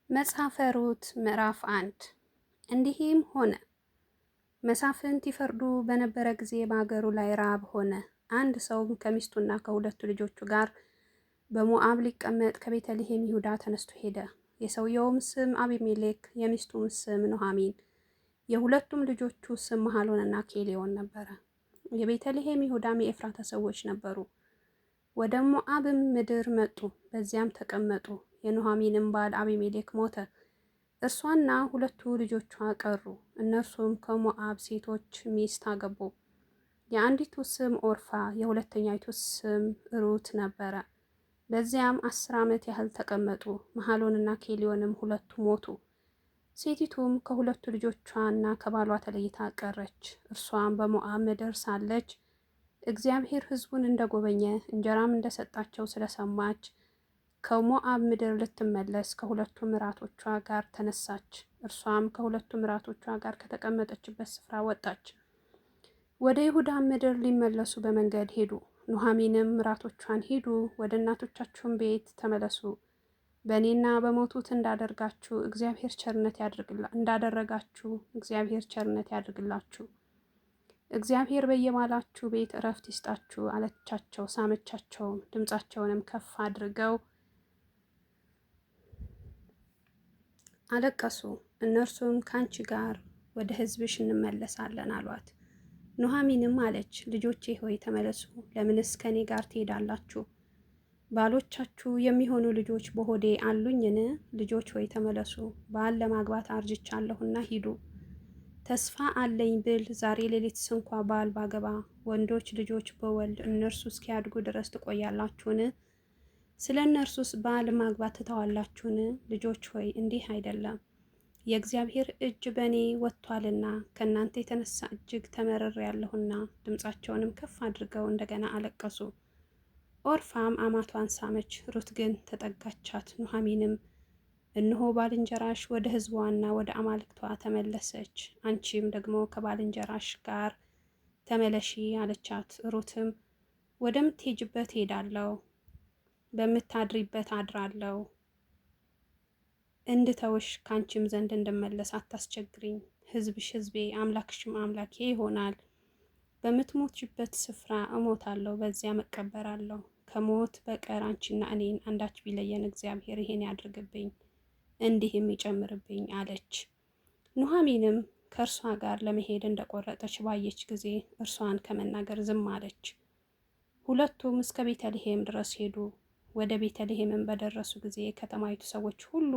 መጽሐፈ ሩት ምዕራፍ 1 እንዲህም ሆነ፣ መሳፍንት ይፈርዱ በነበረ ጊዜ በአገሩ ላይ ራብ ሆነ። አንድ ሰውም ከሚስቱና ከሁለቱ ልጆቹ ጋር በሞዓብ ሊቀመጥ ከቤተልሔም ይሁዳ ተነስቶ ሄደ። የሰውየውም ስም አቢሜሌክ፣ የሚስቱም ስም ኑኃሚን፣ የሁለቱም ልጆቹ ስም መሐሎንና ኬሌዎን ነበረ። የቤተልሔም ይሁዳም የኤፍራታ ሰዎች ነበሩ። ወደ ሞዓብም ምድር መጡ፣ በዚያም ተቀመጡ። የኑኃሚንም ባል አቢሜሌክ ሞተ፣ እርሷና ሁለቱ ልጆቿ ቀሩ። እነርሱም ከሞዓብ ሴቶች ሚስት አገቡ። የአንዲቱ ስም ኦርፋ፣ የሁለተኛይቱ ስም ሩት ነበረ። በዚያም 10 ዓመት ያህል ተቀመጡ። መሐሎንና ኬሊዮንም ሁለቱ ሞቱ። ሴቲቱም ከሁለቱ ልጆቿና ከባሏ ተለይታ ቀረች። እርሷም በሞዓብ ምድር ሳለች እግዚአብሔር ሕዝቡን እንደጎበኘ እንጀራም እንደሰጣቸው ስለሰማች ከሞዓብ ምድር ልትመለስ ከሁለቱ ምራቶቿ ጋር ተነሳች። እርሷም ከሁለቱ ምራቶቿ ጋር ከተቀመጠችበት ስፍራ ወጣች። ወደ ይሁዳ ምድር ሊመለሱ በመንገድ ሄዱ። ኑኃሚንም ምራቶቿን ሂዱ፣ ወደ እናቶቻችሁም ቤት ተመለሱ፣ በእኔና በሞቱት እንዳደረጋችሁ እግዚአብሔር ቸርነት ያድርግላችሁ፣ እግዚአብሔር በየባላችሁ ቤት እረፍት ይስጣችሁ አለቻቸው። ሳመቻቸውም፣ ድምፃቸውንም ከፍ አድርገው አለቀሱ። እነርሱም ከአንቺ ጋር ወደ ሕዝብሽ እንመለሳለን አሏት። ኑኃሚንም አለች፣ ልጆቼ ሆይ ተመለሱ፣ ለምንስ ከኔ ጋር ትሄዳላችሁ? ባሎቻችሁ የሚሆኑ ልጆች በሆዴ አሉኝን? ልጆች ሆይ ተመለሱ፣ ባል ለማግባት አርጅቻለሁና ሂዱ። ተስፋ አለኝ ብል ዛሬ ሌሊት ስንኳ ባል ባገባ ወንዶች ልጆች በወልድ እነርሱ እስኪያድጉ ድረስ ትቆያላችሁን? ስለ እነርሱስ ባል ማግባት ትተዋላችሁን? ልጆች ሆይ እንዲህ አይደለም፣ የእግዚአብሔር እጅ በእኔ ወጥቷልና ከእናንተ የተነሳ እጅግ ተመርሬያለሁና። ድምፃቸውንም ከፍ አድርገው እንደገና አለቀሱ። ኦርፋም አማቷን ሳመች፣ ሩት ግን ተጠጋቻት። ኑኃሚንም እነሆ ባልንጀራሽ ወደ ሕዝቧና ወደ አማልክቷ ተመለሰች፣ አንቺም ደግሞ ከባልንጀራሽ ጋር ተመለሺ አለቻት። ሩትም ወደምትሄጅበት ሄዳለሁ፣ በምታድሪበት አድራለሁ፣ እንድተውሽ ካንቺም ዘንድ እንድመለስ አታስቸግሪኝ። ሕዝብሽ ሕዝቤ፣ አምላክሽም አምላኬ ይሆናል። በምትሞችበት ስፍራ እሞታለሁ፣ በዚያም እቀበራለሁ። ከሞት በቀር አንቺና እኔን አንዳች ቢለየን እግዚአብሔር ይሄን ያድርግብኝ እንዲህም ይጨምርብኝ አለች። ኑኃሚንም ከእርሷ ጋር ለመሄድ እንደቆረጠች ባየች ጊዜ እርሷን ከመናገር ዝም አለች። ሁለቱም እስከ ቤተልሔም ድረስ ሄዱ። ወደ ቤተልሔምም በደረሱ ጊዜ የከተማይቱ ሰዎች ሁሉ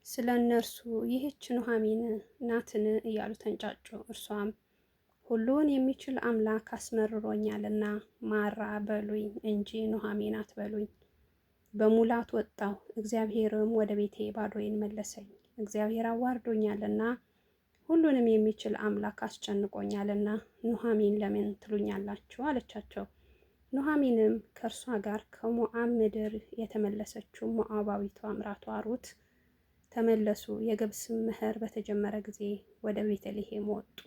ስለ እነርሱ ይህች ኑኃሚን ናትን እያሉ ተንጫጩ። እርሷም ሁሉን የሚችል አምላክ አስመርሮኛልና ማራ በሉኝ እንጂ ኑኃሚን አትበሉኝ። በሙላት ወጣሁ፣ እግዚአብሔርም ወደ ቤቴ ባዶዬን መለሰኝ። እግዚአብሔር አዋርዶኛልና ሁሉንም የሚችል አምላክ አስጨንቆኛልና ኑኃሚን ለምን ትሉኛላችሁ? አለቻቸው። ኑኃሚንም ከእርሷ ጋር ከሞዓብ ምድር የተመለሰችው ሞዓባዊቷ ምራቷ ሩት ተመለሱ። የገብስም መኸር በተጀመረ ጊዜ ወደ ቤተልሔም ወጡ።